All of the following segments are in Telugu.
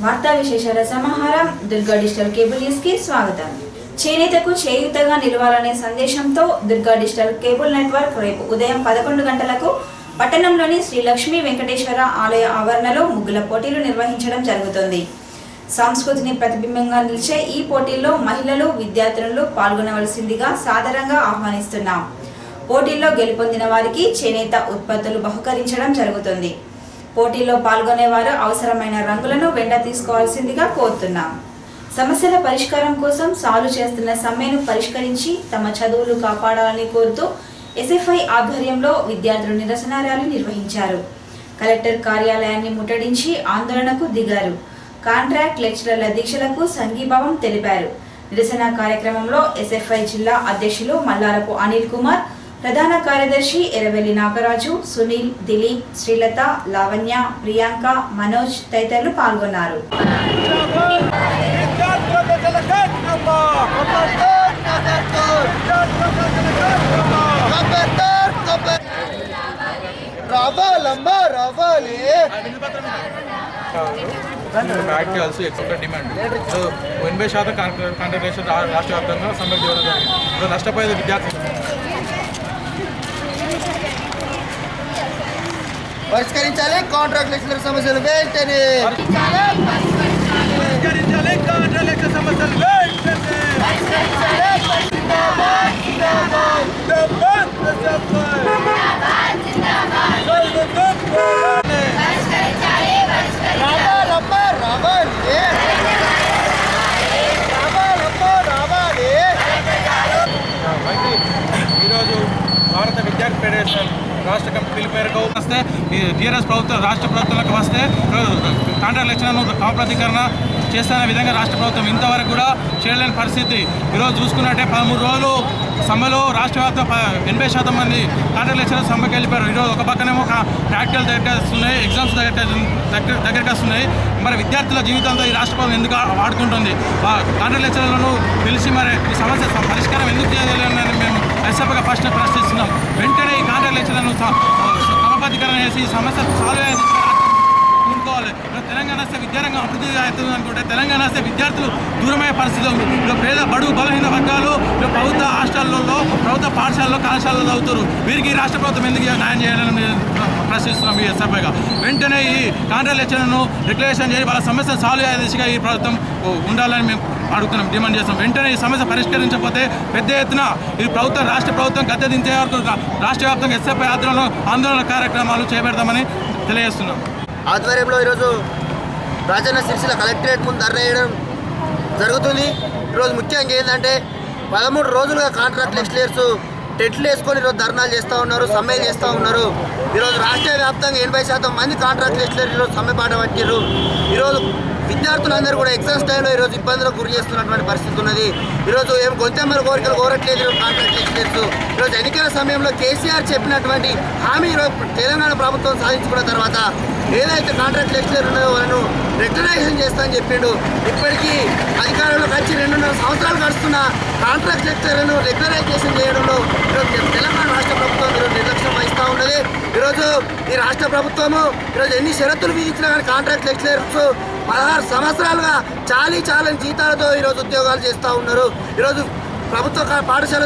వార్తా విశేషాల సమాహారం దుర్గా డిజిటల్ కేబుల్ న్యూస్ కి స్వాగతం. చేనేతకు చేయూతగా నిలవాలనే సందేశంతో దుర్గా డిజిటల్ కేబుల్ నెట్వర్క్ రేపు ఉదయం 11 గంటలకు పట్టణంలోని శ్రీ లక్ష్మీ వెంకటేశ్వర ఆలయ ఆవరణలో ముగ్గుల పోటీలు నిర్వహించడం జరుగుతుంది. సంస్కృతిని ప్రతిబింబంగా నిలిచే ఈ పోటీల్లో మహిళలు, విద్యార్థినులు పాల్గొనవలసిందిగా సాదరంగా ఆహ్వానిస్తున్నాం. పోటీల్లో గెలుపొందిన వారికి చేనేత ఉత్పత్తులు బహుకరించడం జరుగుతుంది. పోటీల్లో పాల్గొనేవారు అవసరమైన రంగులను వెంట తీసుకోవాల్సిందిగా కోరుతున్నాం. సమస్యల పరిష్కారం కోసం సాల్వ్ చేస్తున్న సమ్మెను పరిష్కరించి తమ చదువులు కాపాడాలని కోరుతూ ఎస్ఎఫ్ఐ ఆధ్వర్యంలో విద్యార్థులు నిరసన ర్యాలీ నిర్వహించారు. కలెక్టర్ కార్యాలయాన్ని ముట్టడించి ఆందోళనకు దిగారు. కాంట్రాక్ట్ లెక్చరర్ల దీక్షలకు సంఘీభావం తెలిపారు. నిరసన కార్యక్రమంలో ఎస్ఎఫ్ఐ జిల్లా అధ్యక్షులు మల్లారపు అనిల్ కుమార్, ప్రధాన కార్యదర్శి ఎరవెల్లి నాగరాజు, సునీల్, దిలీప్, శ్రీలత, లావణ్య, ప్రియాంక, మనోజ్ తదితరులు పాల్గొన్నారు. బ్యాక్ ఆల్సో ఎక్కువ డిమాండ్ 80% కాంట్రాక్ట్ రాష్ట్ర వ్యాప్తంగా సమ్మె చేయడం జరిగింది. నష్టపోయేది విద్యార్థులు. పరిష్కరించాలి కాంట్రాక్ట్ లెక్చరర్ సమస్యలు వెంటనే. ఈరోజు భారత విద్యార్థి ఫెడరేషన్ రాష్ట్ర కమిటీ పిలుపు మేరకు వస్తే టీఆర్ఎస్ ప్రభుత్వం రాష్ట్ర ప్రభుత్వంలోకి వస్తే కాంట్రాక్ట్ లెక్చరర్ను క్రమబద్ధీకరణ చేస్తున్న విధంగా రాష్ట్ర ప్రభుత్వం ఇంతవరకు కూడా చేయలేని పరిస్థితి. ఈరోజు చూసుకున్నట్టే 13 రోజులు సమ్మెలో రాష్ట్ర వ్యాప్తం 80% మంది కాంట్రాక్ట్ లెక్చరర్ సమ్మెకి వెళ్ళిపోయారు. ఈరోజు ఒక పక్కనేమో ప్రాక్టికల్ దగ్గరికి వస్తున్నాయి, ఎగ్జామ్స్ దగ్గరికి వస్తున్నాయి. మరి విద్యార్థుల జీవితంతో ఈ రాష్ట్ర ప్రభుత్వం ఎందుకు ఆడుకుంటుంది? కాంట్రాక్ట్ లెక్చరర్లను పిలిచి మరి ఈ సమస్య పరిష్కారం ఎందుకు చేయలేదని మేము ఎస్ఎఫ్ఐగా ఫస్ట్ ప్రశ్నిస్తున్నాం. వెంటనే ఈ కాంట్రాక్ట్ లెక్చరర్లను క్రమబద్ధీకరణ చేసి ఈ సమస్య సాల్వ్ కోరుకోవాలి. తెలంగాణ వస్తే విద్యారంగం అభివృద్ధి అవుతుంది అనుకుంటే తెలంగాణ వస్తే విద్యార్థులు దూరమయ్యే పరిస్థితి ఉంది. పేద బడుగు బలహీన వర్గాలు ప్రభుత్వ హాస్టల్లో, ప్రభుత్వ పాఠశాలలో, కళాశాలలో చదువుతారు. వీరికి రాష్ట్ర ప్రభుత్వం ఎందుకు న్యాయం చేయాలని ప్రశ్నిస్తున్నాం. ఈ ఎస్ఎఫ్ఐగా వెంటనే ఈ కాంట్రాక్ట్ లెక్చరర్ను డిక్లరేషన్ చేసి వాళ్ళ సమస్యను సాల్వ్ అయ్యే దిశగా ఈ ప్రభుత్వం ఉండాలని మేము అడుగుతున్నాం, డిమాండ్ చేస్తాం. వెంటనే ఈ సమస్య పరిష్కరించకపోతే పెద్ద ఎత్తున ఈ ప్రభుత్వం రాష్ట్ర ప్రభుత్వం గద్దె దించే వరకు రాష్ట్ర వ్యాప్తంగా ఎస్ఎఫ్ఐ ఆధ్వర్యంలో ఆందోళన కార్యక్రమాలు చేపడతామని తెలియజేస్తున్నాం. ఆధ్వర్యంలో ఈరోజు రాజన్న సిరిసిల్ల కలెక్టరేట్ ముందు ధర్నా వేయడం జరుగుతుంది. ఈరోజు ముఖ్యంగా ఏంటంటే 13 రోజులుగా కాంట్రాక్ట్ లెక్చరర్స్ టెట్లు వేసుకొని ఈరోజు ధర్నాలు చేస్తూ ఉన్నారు, సమ్మె చేస్తూ ఉన్నారు. ఈరోజు రాష్ట్ర వ్యాప్తంగా 80% మంది కాంట్రాక్ట్ లెక్చరర్ ఈరోజు సమ్మె పాట పట్టారు. ఈరోజు విద్యార్థులందరూ కూడా ఎగ్జామ్స్ టైంలో ఈరోజు ఇబ్బందులకు గురి చేస్తున్నటువంటి పరిస్థితి ఉన్నది. ఈరోజు ఏం గొంతెమ్మల కోరికలు కోరట్లేదు కాంట్రాక్ట్ లెక్చరర్స్. ఈరోజు ఎన్నికల సమయంలో కేసీఆర్ చెప్పినటువంటి హామీ ఈరోజు తెలంగాణ ప్రభుత్వం సాధించుకున్న తర్వాత ఏదైతే కాంట్రాక్ట్ లెక్చరర్ ఉన్నాయో వాళ్ళను రెగ్యులరైజేషన్ చేస్తామని చెప్పిండు. ఇప్పటికీ అధికారంలోకి వచ్చి 2.5 సంవత్సరాలు గడుస్తున్న కాంట్రాక్ట్ లెక్చరర్ను రెగ్యులరైజేషన్ చేయడంలో ఈరోజు తెలంగాణ రాష్ట్ర ప్రభుత్వం ఈరోజు నిర్లక్ష్యం వహిస్తూ ఉన్నది. ఈరోజు ఈ రాష్ట్ర ప్రభుత్వము ఈరోజు ఎన్ని షరతులు విధించినా కానీ కాంట్రాక్ట్ లెక్చరర్స్ 16 సంవత్సరాలుగా చాలని జీతాలతో ఈరోజు ఉద్యోగాలు చేస్తూ ఉన్నారు. ఈరోజు ప్రభుత్వ కళాశాల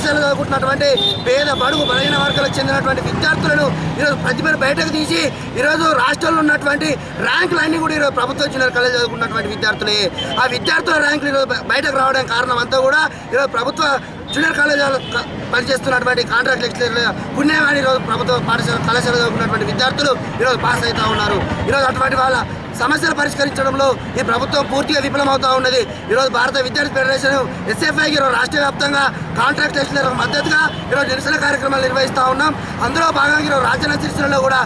చదువుకుంటున్నటువంటి పేద బడుగు బలహీన వర్గాలకు చెందినటువంటి విద్యార్థులను ఈరోజు ప్రతిభను బయటకు తీసి ఈరోజు రాష్ట్రంలో ఉన్నటువంటి ర్యాంకులన్నీ కూడా ఈరోజు ప్రభుత్వ జూనియర్ కాలేజ్ చదువుకున్నటువంటి విద్యార్థులే. ఆ విద్యార్థుల ర్యాంకులు ఈరోజు బయటకు రావడానికి కారణం అంతా కూడా ఈరోజు ప్రభుత్వ జూనియర్ కాలేజీలో పనిచేస్తున్నటువంటి కాంట్రాక్ట్ లెక్చరర్ల పుణ్యమాని ఈరోజు ప్రభుత్వ కళాశాల చదువుకున్నటువంటి విద్యార్థులు ఈరోజు పాస్ అవుతూ ఉన్నారు. ఈరోజు అటువంటి వాళ్ళ సమస్యలు పరిష్కరించడంలో ఈ ప్రభుత్వం పూర్తిగా విఫలమవుతూ ఉన్నది. ఈరోజు భారత విద్యార్థి ఫెడరేషన్ ఎస్ఎఫ్ఐకి ఈరోజు రాష్ట్ర వ్యాప్తంగా కాంట్రాక్ట్ లెక్చరర్లకు మద్దతుగా ఈరోజు నిరసన కార్యక్రమాలు నిర్వహిస్తూ ఉన్నాం. అందులో భాగంగా ఈరోజు రాజన్న సిరిసిల్లలో కూడా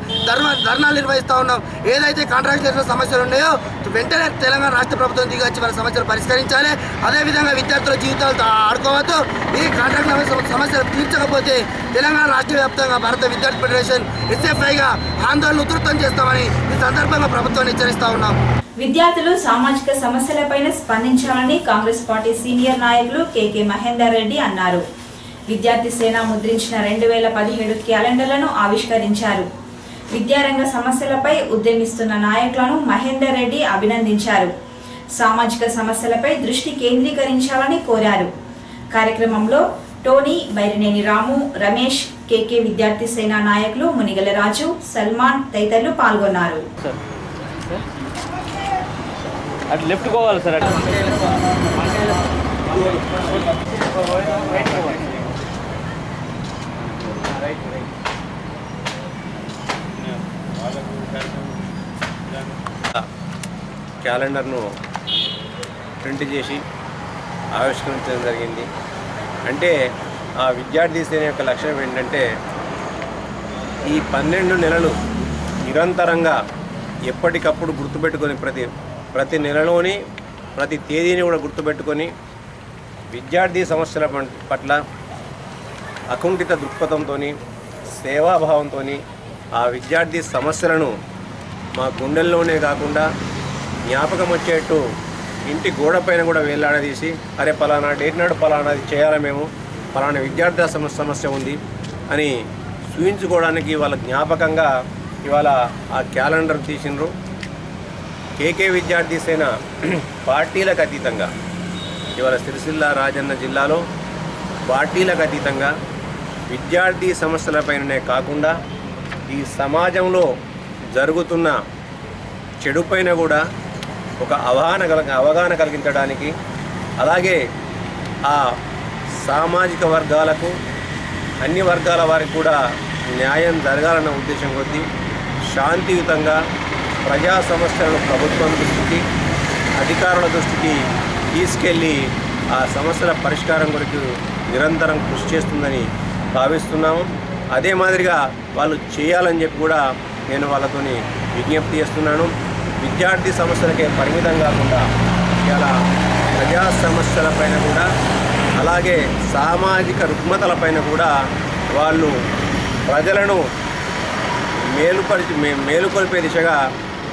ధర్నాలు నిర్వహిస్తూ ఉన్నాం. ఏదైతే కాంట్రాక్ట్ లెక్చరర్ సమస్యలు ఉన్నాయో వెంటనే తెలంగాణ రాష్ట్ర ప్రభుత్వం దిగి వచ్చి వాళ్ళ సమస్యలు పరిష్కరించాలి. అదేవిధంగా విద్యార్థుల జీవితాలతో ఆడుకోవద్దు. ఈ కాంట్రాక్ట్ సమస్యలు తీర్చకపోతే తెలంగాణ రాష్ట్ర వ్యాప్తంగా భారత విద్యార్థి ఫెడరేషన్ ఎస్ఎఫ్ఐగా ఆందోళన ఉధృతం చేస్తామని ఈ సందర్భంగా ప్రభుత్వాన్ని హెచ్చరిస్తా ఉన్నాం. విద్యార్థులు సామాజిక సమస్యలపైన స్పందించాలని కాంగ్రెస్ పార్టీ సీనియర్ నాయకులు కేకే మహేందర్ రెడ్డి అన్నారు. విద్యార్థి సేన ముద్రించిన 2017 క్యాలెండర్లను ఆవిష్కరించారు. విద్యారంగ సమస్యలపై ఉద్యమిస్తున్న నాయకులను మహేందర్ రెడ్డి అభినందించారు. సామాజిక సమస్యలపై దృష్టి కేంద్రీకరించాలని కోరారు. కార్యక్రమంలో టోనీ, బైరినేని రాము, రమేష్, కేకే విద్యార్థి సేన నాయకులు మునిగల రాజు, సల్మాన్ తదితరులు పాల్గొన్నారు. క్యాలెండర్ను ప్రింట్ చేసి ఆవిష్కరించడం జరిగింది. అంటే ఆ విద్యార్థి సేన యొక్క లక్ష్యం ఏంటంటే ఈ 12 నెలలు నిరంతరంగా ఎప్పటికప్పుడు గుర్తుపెట్టుకొని ప్రతి నెలలోని ప్రతి తేదీని కూడా గుర్తుపెట్టుకొని విద్యార్థి సమస్యల పట్ల అకుంఠిత దృక్పథంతో, సేవాభావంతో ఆ విద్యార్థి సమస్యలను మా గుండెల్లోనే కాకుండా జ్ఞాపకం వచ్చేట్టు ఇంటి గోడ పైన కూడా వేలాడదీసి, అరే పలానా డేట్ నాడు పలానాది చేయాలి, మేము పలానా విద్యార్థి సమస్య ఉంది అని చూయించుకోవడానికి వాళ్ళ జ్ఞాపకంగా ఇవాళ ఆ క్యాలెండర్ తీసినారు. కేకే విద్యార్థి సేన పార్టీలకు అతీతంగా ఇవాళ సిరిసిల్ల రాజన్న జిల్లాలో పార్టీలకు అతీతంగా విద్యార్థి సమస్యలపైనే కాకుండా ఈ సమాజంలో జరుగుతున్న చెడుపైన కూడా ఒక అవగాహన కలిగించడానికి, అలాగే ఆ సామాజిక వర్గాలకు అన్ని వర్గాల వారికి కూడా న్యాయం జరగాలన్న ఉద్దేశం కొద్దీ శాంతియుతంగా ప్రజా సమస్యలను ప్రభుత్వం దృష్టికి, అధికారుల దృష్టికి తీసుకెళ్ళి ఆ సమస్యల పరిష్కారం కొరకు నిరంతరం కృషి చేస్తుందని భావిస్తున్నాము. అదే మాదిరిగా వాళ్ళు చేయాలని చెప్పి కూడా నేను వాళ్ళతోని విజ్ఞప్తి చేస్తున్నాను. విద్యార్థి సమస్యలకే పరిమితం కాకుండా ఇలా ప్రజా సమస్యలపైన కూడా, అలాగే సామాజిక రుగ్మతలపైన కూడా వాళ్ళు ప్రజలను మేలుకొల్పే దిశగా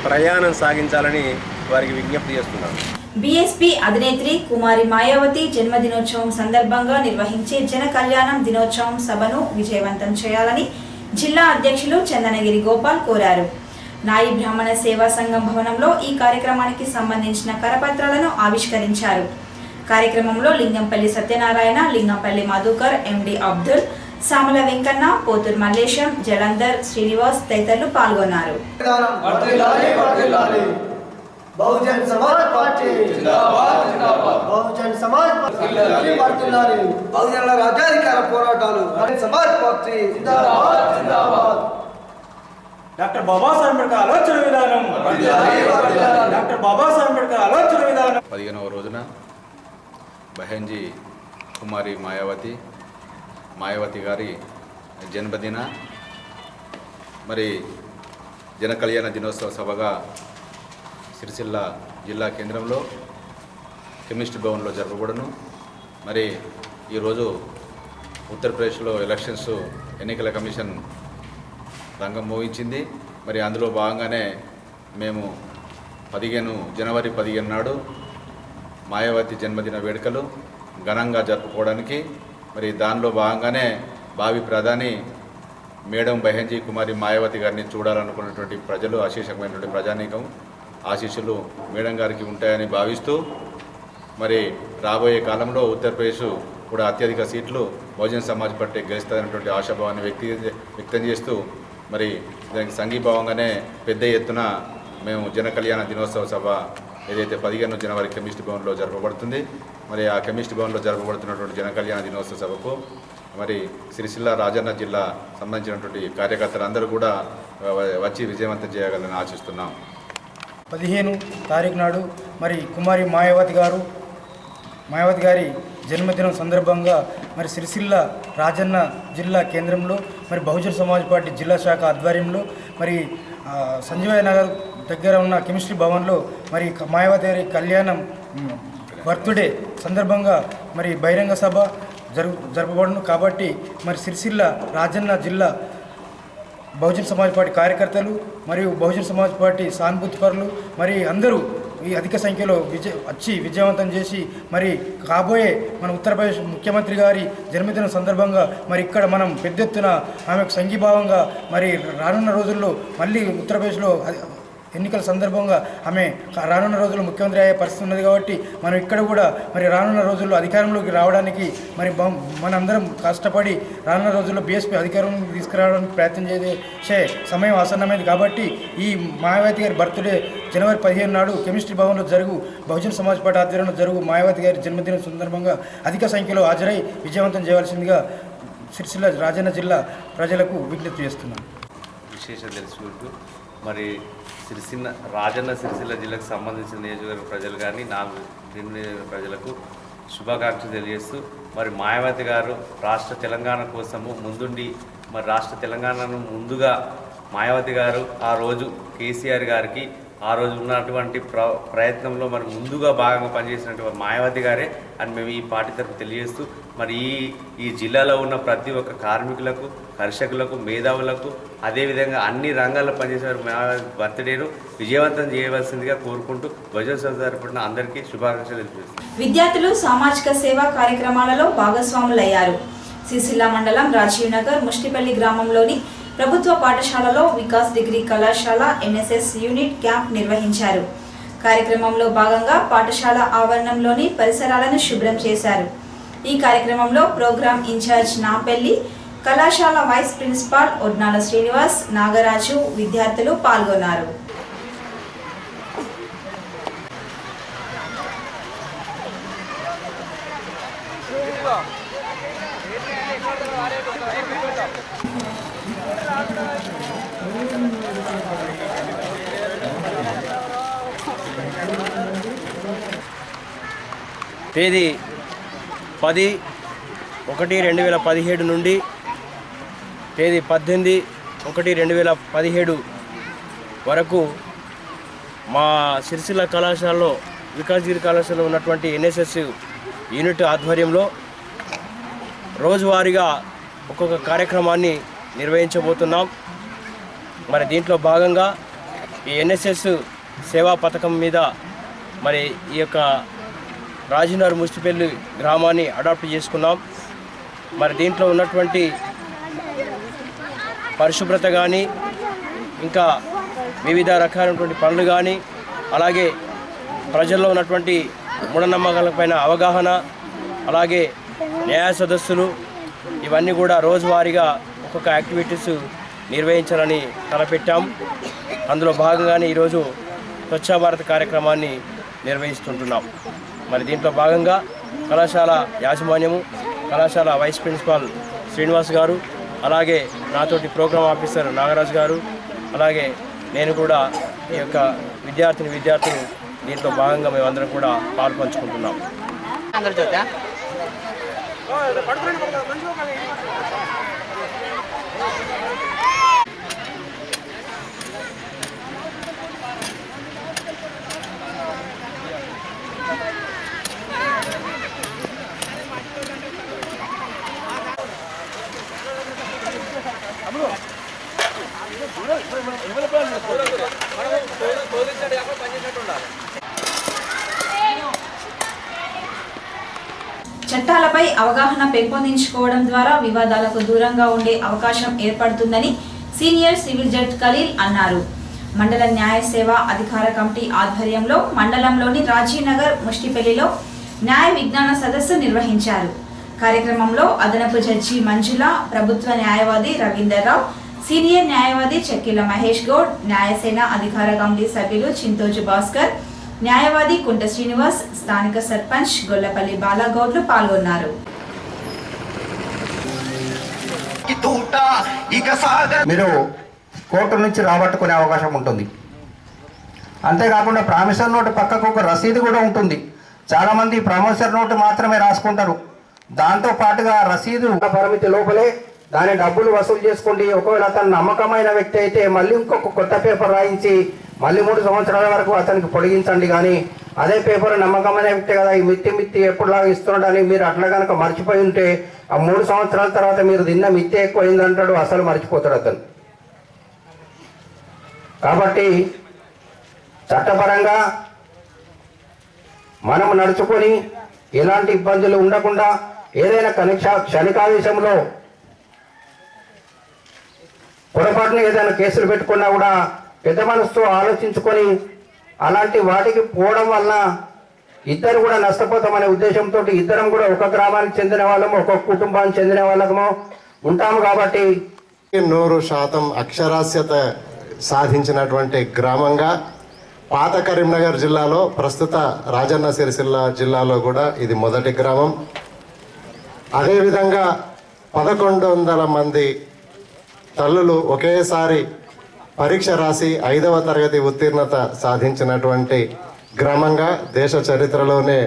ప్రయాణం సాగించాలని వారికి విజ్ఞప్తి చేస్తున్నాను. బీఎస్పీ అధినేత్రి కుమారి మాయావతి జన్మదినోత్సవం సందర్భంగా నిర్వహించే జన కళ్యాణం దినోత్సవం సభను విజయవంతం చేయాలని జిల్లా అధ్యక్షులు చందనగిరి గోపాల్ కోరారు. నాయి బ్రాహ్మణ సేవా సంఘం భవనంలో ఈ కార్యక్రమానికి సంబంధించిన కరపత్రాలను ఆవిష్కరించారు. కార్యక్రమంలో లింగంపల్లి సత్యనారాయణ, లింగంపల్లి మధుకర్, ఎండి అబ్దుల్, సామల వెంకన్న, పోతూర్ మల్లేశం, జలంధర్, శ్రీనివాస్ తదితరులు పాల్గొన్నారు. బహుజన్ సమాజ్ పార్టీ జిందాబాద్ జిందాబాద్, బహుజన్ సమాజ్ పార్టీ వర్ధిల్లాలి, బహుజనుల రాజ్యాధికార పోరాటాలు, సమాజ్ పార్టీ జిందాబాద్ జిందాబాద్. డాక్టర్ బాబాసాహెబ్ అంబేద్కర్ ఆలోచన విధానం, డాక్టర్ బాబాసాహెబ్ అంబేద్కర్ ఆలోచన విధానం. 15వ రోజున బహెన్జీ కుమారి మాయావతి గారి జన్మదిన మరి జన కళ్యాణ దినోత్సవ సభగా సిరిసిల్ల జిల్లా కేంద్రంలో కెమిస్ట్రీ భవన్లో జరపబడును. మరి ఈరోజు ఉత్తరప్రదేశ్లో ఎన్నికల కమిషన్ రంగం మోగించింది. మరి అందులో భాగంగానే మేము జనవరి 15 నాడు మాయావతి జన్మదిన వేడుకలు ఘనంగా జరుపుకోవడానికి మరి దానిలో భాగంగానే భావి ప్రధాని మేడం బహెన్జీ కుమారి మాయావతి గారిని చూడాలనుకున్నటువంటి ప్రజలు, అశేషమైనటువంటి ప్రజానీకం ఆశీస్సులు మేడం గారికి ఉంటాయని భావిస్తూ మరి రాబోయే కాలంలో ఉత్తరప్రదేశ్ కూడా అత్యధిక సీట్లు బహుజన్ సమాజ్ పార్టీ గెలుస్తుందనేటువంటి ఆశాభావాన్ని వ్యక్తం చేస్తూ మరి దానికి సంఘీభావంగానే పెద్ద ఎత్తున మేము జన కళ్యాణ దినోత్సవ సభ ఏదైతే 15 జనవరి కెమిస్ట్రీ భవన్లో జరపబడుతుంది. మరి ఆ కెమిస్ట్రీ భవన్లో జరపబడుతున్నటువంటి జన కళ్యాణ దినోత్సవ సభకు మరి సిరిసిల్ల రాజన్న జిల్లా సంబంధించినటువంటి కార్యకర్తలందరూ కూడా వచ్చి విజయవంతం చేయగలని ఆశిస్తున్నాం. 15 తారీఖు నాడు మరి కుమారి మాయావతి గారి జన్మదినం సందర్భంగా మరి సిరిసిల్ల రాజన్న జిల్లా కేంద్రంలో మరి బహుజన్ సమాజ్ పార్టీ జిల్లా శాఖ ఆధ్వర్యంలో మరి సంజీవయ్య నగర్ దగ్గర ఉన్న కెమిస్ట్రీ భవన్లో మరి మాయావతి గారి కళ్యాణం బర్త్డే సందర్భంగా మరి బహిరంగ సభ జరపబడును. కాబట్టి మరి సిరిసిల్ల రాజన్న జిల్లా బహుజన్ సమాజ్ పార్టీ కార్యకర్తలు మరియు బహుజన్ సమాజ్ పార్టీ సానుభూతిపరులు మరి అందరూ ఈ అధిక సంఖ్యలో విజయవంతం చేసి మరి కాబోయే మన ఉత్తరప్రదేశ్ ముఖ్యమంత్రి గారి జన్మదినం సందర్భంగా మరి ఇక్కడ మనం పెద్ద ఎత్తున ఆమెకు సంఘీభావంగా మరి రానున్న రోజుల్లో మళ్ళీ ఉత్తరప్రదేశ్లో ఎన్నికల సందర్భంగా ఆమె రానున్న రోజుల్లో ముఖ్యమంత్రి అయ్యే పరిస్థితి ఉన్నది కాబట్టి మనం ఇక్కడ కూడా మరి రానున్న రోజుల్లో అధికారంలోకి రావడానికి మరి మనందరం కష్టపడి రానున్న రోజుల్లో బీఎస్పీ అధికారంలోకి తీసుకురావడానికి ప్రయత్నం చేసే సమయం ఆసన్నమైంది కాబట్టి ఈ మాయావతి గారి బర్త్డే జనవరి 15 నాడు కెమిస్ట్రీ భవన్లో బహుజన్ సమాజ్ పార్టీ ఆధ్వర్యంలో మాయావతి గారి జన్మదినం సందర్భంగా అధిక సంఖ్యలో హాజరై విజయవంతం చేయవలసిందిగా సిరిసిల్ల రాజన్న జిల్లా ప్రజలకు విజ్ఞప్తి చేస్తున్నాను. విశేషం తెలుసుకుంటూ మరి రాజన్న సిరిసిల్ల జిల్లాకు సంబంధించిన నియోజకవర్గ ప్రజలు కానీ 4 ప్రజలకు శుభాకాంక్షలు తెలియజేస్తూ మరి మాయావతి గారు రాష్ట్ర తెలంగాణ కోసము ముందుండి మరి రాష్ట్ర తెలంగాణను ముందుగా మాయావతి గారు ఆ రోజు కేసీఆర్ గారికి ఆ రోజు ఉన్నటువంటి ప్రయత్నంలో మరి ముందుగా భాగంగా పనిచేసినటువంటి మాయావతి గారే అని మేము ఈ పార్టీ తరఫు తెలియజేస్తూ మరి ఈ జిల్లాలో ఉన్న ప్రతి ఒక్క కార్మికులకు కర్షకులకు మేధావులకు అదేవిధంగా అన్ని రంగాల్లో పనిచేసే మాయావతి బర్త్డేను విజయవంతం చేయవలసిందిగా కోరుకుంటూ బహుజన్ సమాజ్ తరపున అందరికీ శుభాకాంక్షలు తెలియజేస్తున్నాం. విద్యార్థులు సామాజిక సేవా కార్యక్రమాలలో భాగస్వాములయ్యారు. సిరిసిల్ల మండలం రాజీవ్ నగర్ ముష్టిపల్లి గ్రామంలోని ప్రభుత్వ పాఠశాలలో వికాస్ డిగ్రీ కళాశాల ఎన్ఎస్ఎస్ యూనిట్ క్యాంప్ నిర్వహించారు. కార్యక్రమంలో భాగంగా పాఠశాల ఆవరణంలోని పరిసరాలను శుభ్రం చేశారు. ఈ కార్యక్రమంలో ప్రోగ్రాం ఇన్ఛార్జ్ నాంపల్లి, కళాశాల వైస్ ప్రిన్సిపాల్ ఒడ్నాల శ్రీనివాస్, నాగరాజు, విద్యార్థులు పాల్గొన్నారు. తేదీ 10/1/2017 నుండి తేదీ 18/1/2017 వరకు మా సిరిసిల్ల కళాశాలలో వికాస్ డిగ్రీ కళాశాలలో ఉన్నటువంటి ఎన్ఎస్ఎస్ యూనిట్ ఆధ్వర్యంలో రోజువారీగా ఒక్కొక్క కార్యక్రమాన్ని నిర్వహించబోతున్నాం. మరి దీంట్లో భాగంగా ఈ ఎన్ఎస్ఎస్ సేవా పథకం మీద మరి ఈ యొక్క రాజీనగర్ ముష్టిపల్లి గ్రామాన్ని అడాప్ట్ చేసుకున్నాం. మరి దీంట్లో ఉన్నటువంటి పరిశుభ్రత కానీ ఇంకా వివిధ రకాలైనటువంటి పనులు కానీ అలాగే ప్రజల్లో ఉన్నటువంటి మూఢనమ్మకాలపైన అవగాహన అలాగే న్యాయ సదస్సులు ఇవన్నీ కూడా రోజువారీగా ఒక్కొక్క యాక్టివిటీస్ నిర్వహించాలని తలపెట్టాం. అందులో భాగంగానే ఈరోజు స్వచ్ఛ భారత్ కార్యక్రమాన్ని నిర్వహిస్తుంటున్నాం. మరి దీంట్లో భాగంగా కళాశాల యాజమాన్యము, కళాశాల వైస్ ప్రిన్సిపాల్ శ్రీనివాస్ గారు, అలాగే నాతోటి ప్రోగ్రామ్ ఆఫీసర్ నాగరాజు గారు, అలాగే నేను కూడా ఈ యొక్క విద్యార్థులు దీంట్లో భాగంగా మేమందరం కూడా పాల్పంచుకుంటున్నాం. చట్టాలపై అవగాహన పెంపొందించుకోవడం ద్వారా వివాదాలకు దూరంగా ఉండే అవకాశం ఏర్పడుతుందని సీనియర్ సివిల్ జడ్జ్ ఖలీల్ అన్నారు. మండల న్యాయ సేవా అధికార కమిటీ ఆధ్వర్యంలో మండలంలోని రాజీవ్ నగర్ ముష్టిపల్లిలో న్యాయ విజ్ఞాన సదస్సు నిర్వహించారు. కార్యక్రమంలో అదనపు జడ్జి మంజుల, ప్రభుత్వ న్యాయవాది రవీందర్రావు, సీనియర్ న్యాయవాది చెక్కిల మహేష్ గౌడ్, న్యాయసేన అధికార కమిటీ సభ్యులు చింతోజు భాస్కర్, న్యాయవాది కుంట శ్రీనివాస్, స్థానిక సర్పంచ్ గొల్లపల్లి బాలగౌడ్లు పాల్గొన్నారు. మీరు కోర్టు నుంచి రాబట్టుకునే అవకాశం ఉంటుంది. అంతేకాకుండా ప్రామిసర్ నోటు పక్కకు ఒక రసీదు కూడా ఉంటుంది. చాలామంది ప్రామిసర్ నోటు మాత్రమే రాసుకుంటారు. దాంతో పాటుగా రసీదు పరిమితి లోపలే దాని డబ్బులు వసూలు చేసుకోండి. ఒకవేళ అతను నమ్మకమైన వ్యక్తి అయితే మళ్ళీ ఇంకొక కొత్త పేపర్ రాయించి మళ్ళీ 3 సంవత్సరాల వరకు అతనికి పొడిగించండి. కానీ అదే పేపర్ నమ్మకమైన వ్యక్తి కదా, ఈ మిత్తి ఎప్పుడులాగా ఇస్తున్నాడని మీరు అట్లా కనుక మర్చిపోయి ఉంటే ఆ 3 సంవత్సరాల తర్వాత మీరు తిన్న మిత్తి ఎక్కువైందంటాడు, అసలు మర్చిపోతాడు అతను. కాబట్టి చట్టపరంగా మనం నడుచుకొని ఎలాంటి ఇబ్బందులు ఉండకుండా ఏదైనా క్షణికావేశంలో పొరపాటున ఏదైనా కేసులు పెట్టుకున్నా కూడా పెద్ద మనసుతో ఆలోచించుకొని అలాంటి వాటికి పోవడం వలన ఇద్దరు కూడా నష్టపోతామనే ఉద్దేశంతో ఇద్దరం కూడా ఒక గ్రామానికి చెందిన వాళ్ళము ఒక కుటుంబానికి చెందిన వాళ్ళము ఉంటాము. కాబట్టి 100% అక్షరాస్యత సాధించినటువంటి గ్రామంగా పాత కరీంనగర్ జిల్లాలో, ప్రస్తుత రాజన్న సిరిసిల్ల జిల్లాలో కూడా ఇది మొదటి గ్రామం. అదేవిధంగా 1100 మంది తల్లులు ఒకేసారి పరీక్ష రాసి 5వ తరగతి ఉత్తీర్ణత సాధించినటువంటి గ్రామంగా దేశ చరిత్రలోనే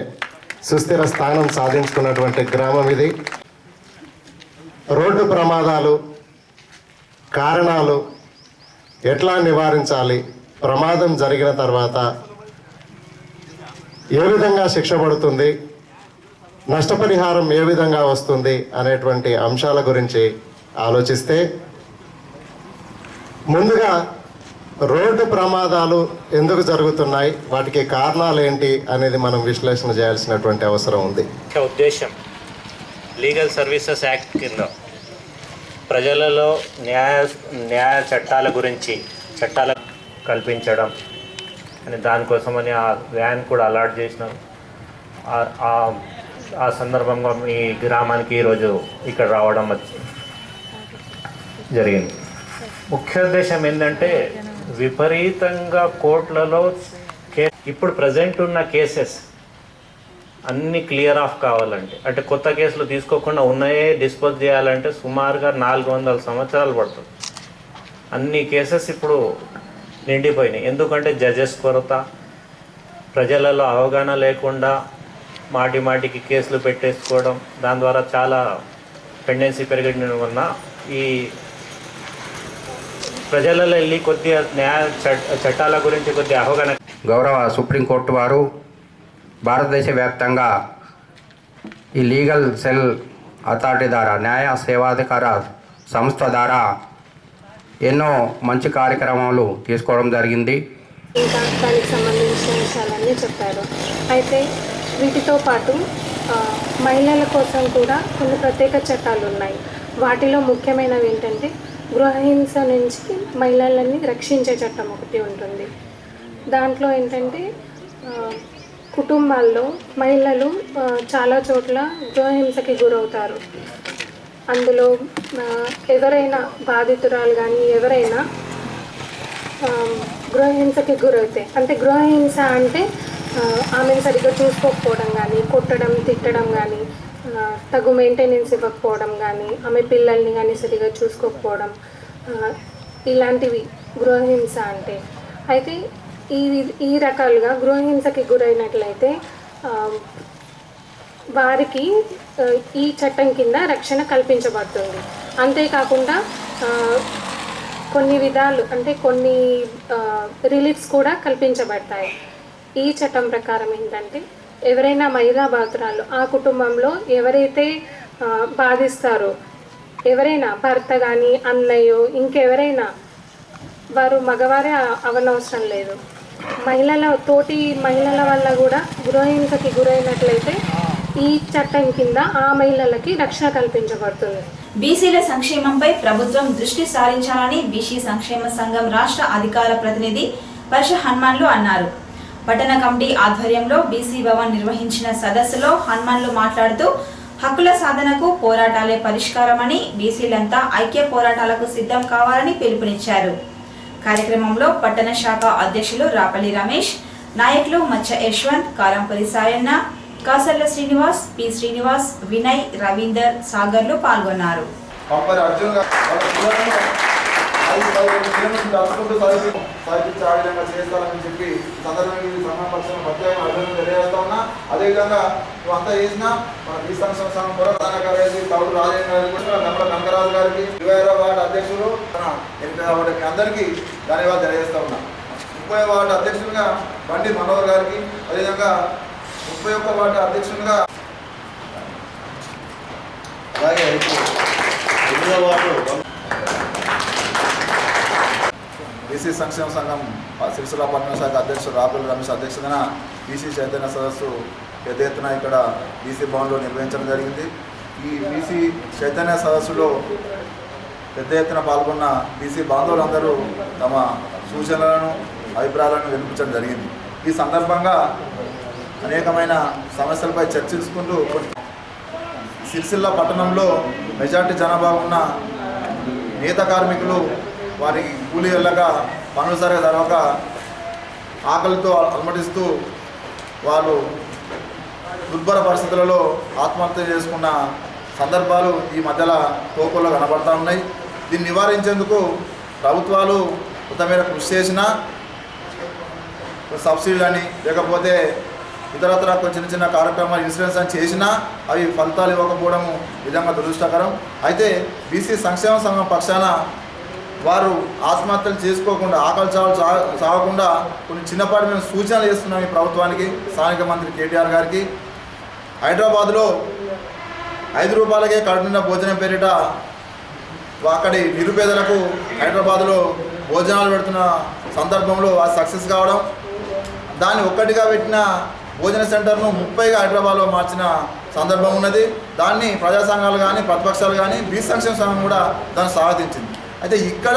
సుస్థిర స్థానం సాధించుకున్నటువంటి గ్రామం ఇది. రోడ్డు ప్రమాదాలు కారణాలు ఎట్లా నివారించాలి, ప్రమాదం జరిగిన తర్వాత ఏ విధంగా శిక్ష పడుతుంది, నష్టపరిహారం ఏ విధంగా వస్తుంది అనేటువంటి అంశాల గురించి ఆలోచిస్తే, ముందుగా రోడ్డు ప్రమాదాలు ఎందుకు జరుగుతున్నాయి, వాటికి కారణాలు ఏంటి అనేది మనం విశ్లేషణ చేయాల్సినటువంటి అవసరం ఉంది. ఉద్దేశం లీగల్ సర్వీసెస్ యాక్ట్ కింద ప్రజలలో న్యాయ చట్టాల గురించి చట్టాల కల్పించడం అని దానికోసమని ఆ వ్యాన్ కూడా అలాట్ చేసినాం. ఆ సందర్భంగా మీ గ్రామానికి ఈరోజు ఇక్కడ రావడం జరిగింది. ముఖ్య ఉద్దేశం ఏంటంటే విపరీతంగా కోర్టులలో ఇప్పుడు ప్రజెంట్ ఉన్న కేసెస్ అన్నీ క్లియర్ ఆఫ్ కావాలంటే, అంటే కొత్త కేసులు తీసుకోకుండా ఉన్నాయే డిస్పోజ్ చేయాలంటే సుమారుగా 400 సంవత్సరాలు పడుతుంది. అన్ని కేసెస్ ఇప్పుడు నిండిపోయినాయి. ఎందుకంటే జడ్జెస్ కొరత, ప్రజలలో అవగాహన లేకుండా మాటికి కేసులు పెట్టేసుకోవడం, దాని ద్వారా చాలా పెండెన్సీ పెరగడం వలన ఈ ప్రజలలో వెళ్ళి కొద్దిగా న్యాయ చట్టాల గురించి కొద్దిగా అవగాహన. గౌరవ సుప్రీంకోర్టు వారు భారతదేశ వ్యాప్తంగా ఈ లీగల్ సెల్ అథారిటీ ద్వారా, న్యాయ సేవాధికార సంస్థ ద్వారా ఎన్నో మంచి కార్యక్రమాలు తీసుకోవడం జరిగింది. ఇంకా దానికి సంబంధించిన విషయాలన్నీ చెప్పారు. అయితే వీటితో పాటు మహిళల కోసం కూడా కొన్ని ప్రత్యేక చట్టాలు ఉన్నాయి. వాటిలో ముఖ్యమైనవి ఏంటంటే గృహహింస నుంచి మహిళలని రక్షించే చట్టం ఒకటి ఉంటుంది. దాంట్లో ఏంటంటే కుటుంబాల్లో మహిళలు చాలా చోట్ల గృహహింసకి గురవుతారు. అందులో ఎవరైనా బాధితురాలు కానీ ఎవరైనా గృహహింసకి గురైతే, అంటే గృహహింస అంటే ఆమెను సరిగ్గా చూసుకోకపోవడం కానీ, కొట్టడం తిట్టడం కానీ, తగు మెయింటెనెన్స్ ఇవ్వకపోవడం కానీ, ఆమె పిల్లల్ని కానీ సరిగ్గా చూసుకోకపోవడం, ఇలాంటివి గృహహింస అంటే. అయితే ఈ రకాలుగా గృహహింసకి గురైనట్లయితే వారికి ఈ చట్టం కింద రక్షణ కల్పించబడుతుంది. అంతేకాకుండా కొన్ని విధాలు, అంటే కొన్ని రిలీఫ్స్ కూడా కల్పించబడతాయి. ఈ చట్టం ప్రకారం ఏంటంటే ఎవరైనా మహిళా బాధితురాలు ఆ కుటుంబంలో ఎవరైతే బాధిస్తారో, ఎవరైనా భర్త కానీ అన్నయ్యో ఇంకెవరైనా, వారు మగవారే అవనవసరం లేదు, తోటి మహిళల వల్ల కూడా గృహహింసకి గురైనట్లయితే ఈ చట్టం కింద ఆ మహిళలకి రక్షణ కల్పించబడుతుంది. బీసీల సంక్షేమంపై ప్రభుత్వం దృష్టి సారించాలని బీసీ సంక్షేమ సంఘం రాష్ట్ర అధికార ప్రతినిధి వర్ష హనుమాన్లు అన్నారు. పట్టణ కమిటీ ఆధ్వర్యంలో బీసీ భవన్ నిర్వహించిన సదస్సులో హనుమాన్లు మాట్లాడుతూ హక్కుల సాధనకు పోరాటాలే పరిష్కారమని, బీసీలంతా ఐక్య పోరాటాలకు సిద్ధం కావాలని పిలుపునిచ్చారు. కార్యక్రమంలో పట్టణ శాఖ అధ్యక్షులు రాపల్లి రమేష్, నాయకులు మచ్చ యశ్వంత్, కారంపల్లి సాయన్న, కాసర్ల శ్రీనివాస్, పి శ్రీనివాస్, వినయ్, రవీందర్, సాగర్లు పాల్గొన్నారు. అదేవిధంగా అంతా చేసిన మన బీ సంక్షేమ సంఘం తౌడు కనకరాజు గారికి, 20వ వార్డు అధ్యక్షులు అందరికీ ధన్యవాదాలు తెలియజేస్తా ఉన్నా. 30వ వార్డు అధ్యక్షులుగా బండి మనోహర్ గారికి, అదేవిధంగా 31వ వార్డు అధ్యక్షులుగా అలాగే 8వ వార్డు బీసీ సంక్షేమ సంఘం సిరిసిల్ల పట్టణ శాఖ అధ్యక్షుడు రాపుల రమేష్ అధ్యక్షతన బీసీ చైతన్య సదస్సు పెద్ద ఎత్తున ఇక్కడ బీసీ భవన్లో నిర్వహించడం జరిగింది. ఈ బీసీ చైతన్య సదస్సులో పెద్ద ఎత్తున పాల్గొన్న బీసీ బాంధవులందరూ తమ సూచనలను అభిప్రాయాలను వినిపించడం జరిగింది. ఈ సందర్భంగా అనేకమైన సమస్యలపై చర్చించుకుంటూ సిరిసిల్ల పట్టణంలో మెజార్టీ జనాభా ఉన్న నేత కార్మికులు వారికి కూలీ వెళ్ళక పనులు సరిగా జరగక ఆకలితో అలమటిస్తూ వాళ్ళు దుర్భర పరిస్థితులలో ఆత్మహత్య చేసుకున్న సందర్భాలు ఈ మధ్యలో తోకల్లో కనబడతా ఉన్నాయి. దీన్ని నివారించేందుకు ప్రభుత్వాలు కొంతమేర కృషి చేసినా సబ్సిడీలు అని లేకపోతే ఇతరత్ర చిన్న చిన్న కార్యక్రమాలు ఇన్సూరెన్స్ అని చేసినా అవి ఫలితాలు ఇవ్వకపోవడం నిజంగా దురదృష్టకరం. అయితే బీసీ సంక్షేమ సంఘం పక్షాన వారు ఆత్మహత్యలు చేసుకోకుండా ఆకలి చావకుండా కొన్ని చిన్నపాటి మేము సూచనలు చేస్తున్నాం ఈ ప్రభుత్వానికి, స్థానిక మంత్రి కేటీఆర్ గారికి. హైదరాబాద్లో 5 రూపాయలకే కడుపునిండా భోజనం పేరిట అక్కడి నిరుపేదలకు హైదరాబాద్లో భోజనాలు పెడుతున్న సందర్భంలో అది సక్సెస్ కావడం, దాన్ని ఒక్కటిగా పెట్టిన భోజన సెంటర్ను 30గా హైదరాబాద్లో మార్చిన సందర్భం ఉన్నది. దాన్ని ప్రజా సంఘాలు కానీ ప్రతిపక్షాలు కానీ బీసీ సంక్షేమ సంఘం కూడా దాన్ని స్వాగతించింది. అయితే ఇక్కడ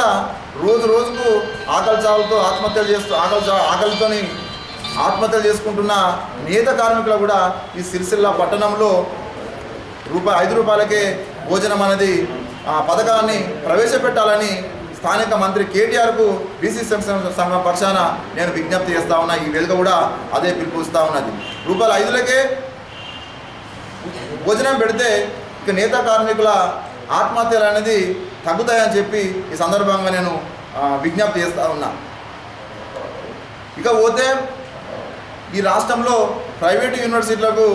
రోజు రోజుకు ఆకలితో ఆకలితోని ఆత్మహత్యలు చేసుకుంటున్న నేత కార్మికులు కూడా ఈ సిరిసిల్ల పట్టణంలో 5 రూపాయలకే భోజనం అనేది పథకాన్ని ప్రవేశపెట్టాలని స్థానిక మంత్రి కేటీఆర్కు బీసీ సంక్షేమ సంఘం పక్షాన నేను విజ్ఞప్తి చేస్తూ ఉన్నా. ఈ వేదిక కూడా అదే పిలుపుస్తూ ఉన్నది. ₹5కే భోజనం పెడితే ఇక నేత కార్మికుల ఆత్మహత్యలు అనేది తగ్గుతాయని చెప్పి ఈ సందర్భంగా నేను విజ్ఞప్తి చేస్తూ ఉన్నా. ఇక పోతే ఈ రాష్ట్రంలో ప్రైవేటు యూనివర్సిటీలకు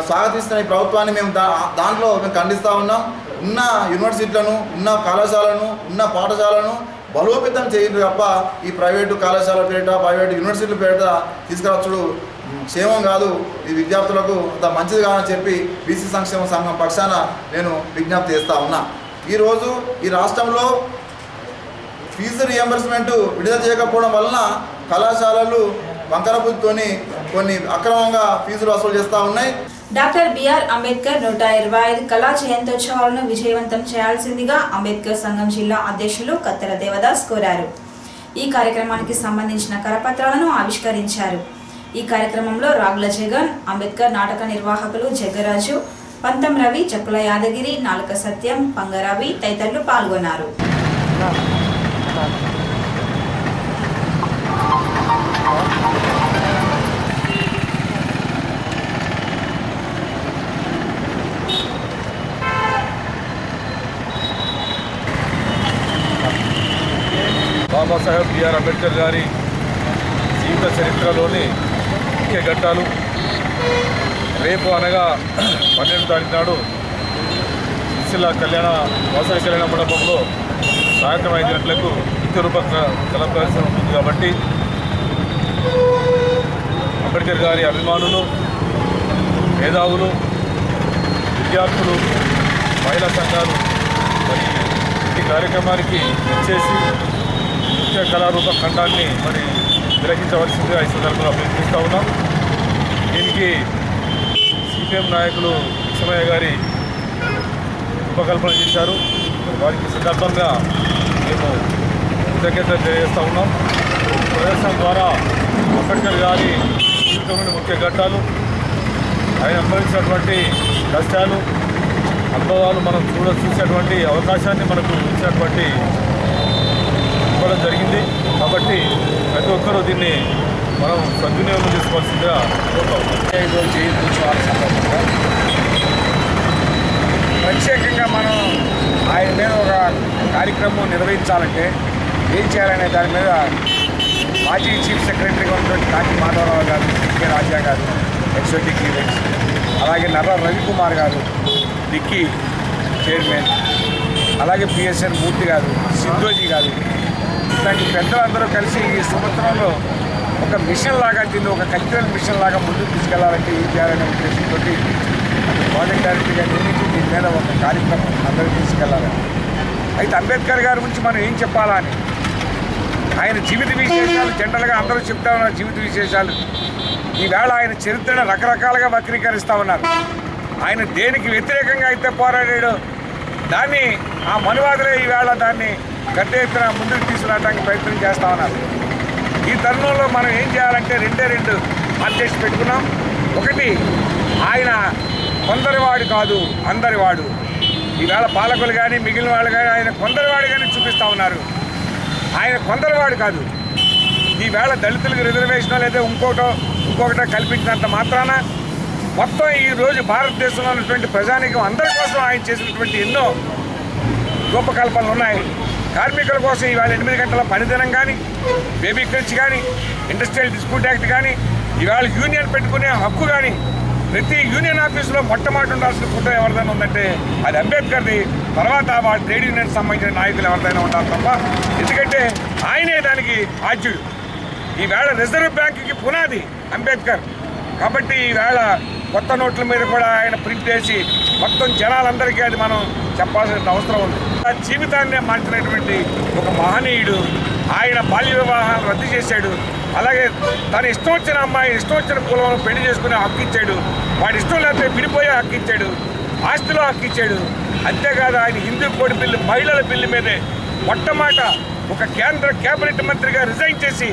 స్వాగతిస్తున్న ఈ ప్రభుత్వాన్ని మేము దాంట్లో మేము ఖండిస్తూ ఉన్నాం. ఉన్న యూనివర్సిటీలను, ఉన్న కళాశాలను, ఉన్న పాఠశాలను బలోపేతం చేయండి తప్ప ఈ ప్రైవేటు కళాశాల పేరిట ప్రైవేటు యూనివర్సిటీల పేరిట తీసుకురావచ్చుడు క్షేమం కాదు, ఈ విద్యార్థులకు అంత మంచిది కాదని చెప్పి బీసీ సంక్షేమ సంఘం పక్షాన నేను విజ్ఞప్తి చేస్తూ ఉన్నా. ఈరోజు ఈ రాష్ట్రంలో ఫీజు రియంబర్స్మెంట్ విడుదల చేయకపోవడం వలన కళాశాలలు వంకర బుద్ధితోని కొన్ని అక్రమంగా ఫీజులు వసూలు చేస్తూ ఉన్నాయి. డాక్టర్ బిఆర్ అంబేద్కర్ 125 కళా జయంత్యోత్సవాలను విజయవంతం చేయాల్సిందిగా అంబేద్కర్ సంఘం జిల్లా అధ్యక్షులు కత్తెర దేవదాస్ కోరారు. ఈ కార్యక్రమానికి సంబంధించిన కరపత్రాలను ఆవిష్కరించారు. ఈ కార్యక్రమంలో రాగుల జగన్, అంబేద్కర్ నాటక నిర్వాహకులు జగ్గరాజు, పంతం రవి, చక్కుల యాదగిరి, నాలుక సత్యం, పంగరవి తదితరులు పాల్గొన్నారు. బాబాసాహెబ్ బిఆర్ అంబేద్కర్ గారి జీవిత చరిత్రలోని ముఖ్య ఘట్టాలు రేపు అనగా 12వ తారీఖు నాడు సిరిసిల్ల వాసవి కళ్యాణ మండపంలో సాయంత్రం 5 గంటలకు నిత్యరూప కళా ప్రదర్శన ఉంటుంది. కాబట్టి అంబేద్కర్ గారి అభిమానులు, మేధావులు, విద్యార్థులు, మహిళా సంఘాలు మరి ఈ కార్యక్రమానికి ఇచ్చేసి ముఖ్య కళారూప ఖండాన్ని మరి విరహించవలసిందిగా ఈ సందర్భంలో అభ్యర్థిస్తూ ఉన్నాం. దీనికి సిపిఎం నాయకులు విశ్వమయ్య గారి ఉపకల్పన చేశారు. వారికి సందర్భంగా మేము కృతజ్ఞతలు తెలియజేస్తూ ఉన్నాం. ప్రదర్శన ద్వారా అంబేద్కర్ గారి జీవితంలోని ముఖ్య ఘట్టాలు, ఆయన అనుభవించినటువంటి కష్టాలు, అనుభవాలు మనం చూసేటువంటి అవకాశాన్ని మనకు ఇచ్చినటువంటి ఇవ్వడం జరిగింది. కాబట్టి ప్రతి ఒక్కరూ దీన్ని మనం సద్వినియోగం చేసుకోవాల్సిందిగా కోరుతాం. ప్రత్యేకంగా మనం ఆయన మీద ఒక కార్యక్రమం నిర్వహించాలంటే ఏం చేయాలనే దాని మీద మాజీ చీఫ్ సెక్రటరీగా ఉన్నటువంటి కాంతి మాధవరావు గారు, కే రాజా గారు, ఎక్సోటిక్ ఈవెంట్స్, అలాగే నర్ర రవికుమార్ గారు, డిక్కీ చైర్మన్, అలాగే పిఎస్ఎన్ మూర్తి గారు, సిద్ధోజీ గారు, ఇట్లాంటి పెద్దలందరూ కలిసి ఈ సంవత్సరంలో ఒక మిషన్ లాగా దీన్ని ఒక కల్చరల్ మిషన్ లాగా ముందుకు తీసుకెళ్లాలంటే ఏం చేయాలనే ఉద్దేశంతో ప్రాజెక్ట్ డైరెక్టర్గా నియమించి దీని మీద ఒక కార్యక్రమం అందరూ తీసుకెళ్లాలని. అయితే అంబేద్కర్ గారి గురించి మనం ఏం చెప్పాలా అని ఆయన జీవిత విశేషాలు జనరల్గా అందరూ చెప్తా ఉన్నారు. జీవిత విశేషాలు ఈవేళ ఆయన చరిత్రను రకరకాలుగా వక్రీకరిస్తూ ఉన్నారు. ఆయన దేనికి వ్యతిరేకంగా అయితే పోరాడాడో దాన్ని ఆ మనువాదులే ఈవేళ దాన్ని పెద్ద ఎత్తున ముందుకు తీసుకురావడానికి ప్రయత్నం చేస్తూ ఉన్నారు. ఈ తరుణంలో మనం ఏం చేయాలంటే రెండు ఆబ్జెక్ట్స్ పెట్టుకున్నాం. ఒకటి, ఆయన కొందరివాడు కాదు అందరివాడు. ఈవేళ పాలకులు కానీ మిగిలిన వాళ్ళు కానీ ఆయన కొందరివాడు కానీ చూపిస్తూ ఉన్నారు. ఆయన కొందరివాడు కాదు. ఈవేళ దళితులకు రిజర్వేషన్ లేదా ఇంకొకటో కల్పించినంత మాత్రాన మొత్తం ఈరోజు భారతదేశంలో ఉన్నటువంటి ప్రజానీకం అందరి కోసం ఆయన చేసినటువంటి ఎన్నో రూపకల్పనలు ఉన్నాయి. కార్మికుల కోసం ఈవేళ 8 గంటల పనిదినం కానీ, బేబీ క్రచ్ కానీ, ఇండస్ట్రియల్ డిస్ప్యూట్ యాక్ట్ కానీ, ఈవేళ యూనియన్ పెట్టుకునే హక్కు కానీ, ప్రతి యూనియన్ ఆఫీసులో మొట్టమొదటి ఉండాల్సిన ఫోటో ఎవరిదైనా ఉందంటే అది అంబేద్కర్ది. తర్వాత వాళ్ళ ట్రేడ్ యూనియన్ సంబంధించిన నాయకులు ఎవరిదైనా ఉండాలి తప్ప, ఎందుకంటే ఆయనే దానికి ఆద్యుడు. ఈవేళ రిజర్వ్ బ్యాంకుకి పునాది అంబేద్కర్. కాబట్టి ఈవేళ కొత్త నోట్ల మీద కూడా ఆయన ప్రింట్ చేసి మొత్తం జనాలందరికీ అది మనం చెప్పాల్సిన అవసరం ఉంది. ఆ జీవితాన్నే మార్చినటువంటి ఒక మహనీయుడు. ఆయన బాల్య వివాహాలు రద్దు చేశాడు. అలాగే తన ఇష్టం వచ్చిన అమ్మాయి ఇష్టం వచ్చిన కులంలో పెళ్లి చేసుకునే హక్కు ఇచ్చాడు. వాడి ఇష్టం లేకపోతే విడిపోయే హక్కు ఇచ్చాడు. ఆస్తిలో హక్కు ఇచ్చాడు. అంతేకాదు ఆయన హిందూ కోడి బిల్లు, మహిళల బిల్లు మీదే మొట్టమొదట ఒక కేంద్ర కేబినెట్ మంత్రిగా రిజైన్ చేసి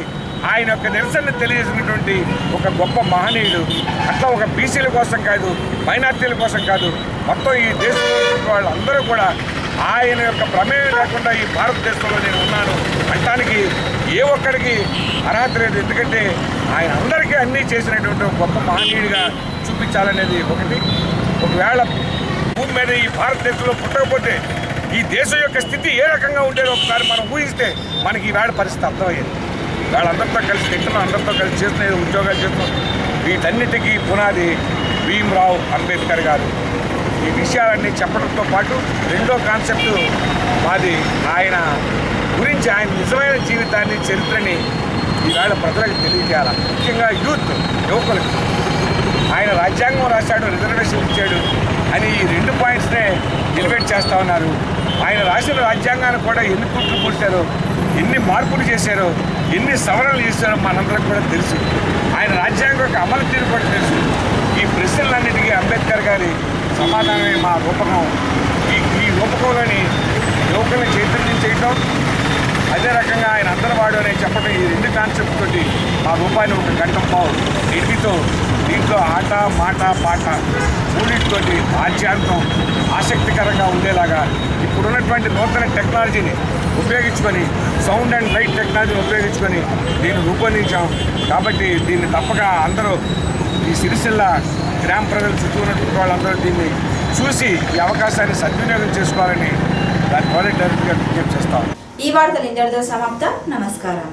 ఆయన యొక్క నిరసన తెలియజేసినటువంటి ఒక గొప్ప మహనీయుడు. అట్లా ఒక బీసీల కోసం కాదు, మైనార్టీల కోసం కాదు, మొత్తం ఈ దేశంలో వాళ్ళందరూ కూడా ఆయన యొక్క ప్రమేయం లేకుండా ఈ భారతదేశంలో నేను ఉన్నాను అంటానికి ఏ ఒక్కడికి అర్హత లేదు. ఎందుకంటే ఆయన అందరికీ అన్నీ చేసినటువంటి ఒక గొప్ప మహనీయుడిగా చూపించాలనేది ఒకటి. ఒకవేళ భూమి మీద ఈ భారతదేశంలో పుట్టకపోతే ఈ దేశం యొక్క స్థితి ఏ రకంగా ఉండేదో ఒకసారి మనం ఊహిస్తే మనకి ఈవేళ పరిస్థితి అర్థమయ్యేది. వాళ్ళందరితో కలిసి తింటున్నాం, అందరితో కలిసి చేస్తున్న ఉద్యోగాలు చేస్తున్నాం. వీటన్నిటికీ పునాది భీమ్రావ్ అంబేద్కర్ గారు. ఈ విషయాలన్నీ చెప్పడంతో పాటు రెండో కాన్సెప్ట్ మాది ఆయన గురించి, ఆయన నిజమైన జీవితాన్ని, చరిత్రని ఈవేళ ప్రజలకు తెలియజేయాలి. ముఖ్యంగా యువకులకు. ఆయన రాజ్యాంగం రాశాడు, రిజర్వేషన్ ఇచ్చాడు అని ఈ 2 పాయింట్స్నే ఎలివేట్ చేస్తూ ఉన్నారు. ఆయన రాసిన రాజ్యాంగాన్ని కూడా ఎన్ని కుట్లు పూడ్చారో, ఎన్ని మార్పులు చేశారో, ఎన్ని సవరణలు చేశారో మనందరికి కూడా తెలుసు. ఆయన రాజ్యాంగం యొక్క అమలు తీరు కూడా తెలుసు. ఈ ప్రశ్నలన్నిటికీ అంబేద్కర్ గారి సమాధానమే మా రూపకం. ఈ రూపకంలోని యువకులను చైతన్యం చేయటం, అదే రకంగా ఆయన అందరివాడు అని చెప్పడం, ఈ 2 కాన్సెప్ట్ తోటి మా రూపాయిని ఒక గంట పావు ఎనిమిదితో దీంట్లో ఆట మాట పాట మూడింటితోటి ఆద్యాంతం ఆసక్తికరంగా ఉండేలాగా ఇప్పుడున్నటువంటి నూతన టెక్నాలజీని ఉపయోగించుకొని, సౌండ్ అండ్ లైట్ టెక్నాలజీని ఉపయోగించుకొని దీన్ని రూపొందించాం. కాబట్టి దీన్ని తప్పక అందరూ ఈ సిరిసిల్ల గ్రామ ప్రజలు చుట్టూ ఉన్నటువంటి వాళ్ళందరూ దీన్ని చూసి ఈ అవకాశాన్ని సద్వినియోగం చేసుకోవాలని దాని డైరెక్ట్గా విజ్ఞప్తి చేస్తాం. ఈ వార్తలు ఇంతటితో సమాప్తం. నమస్కారం.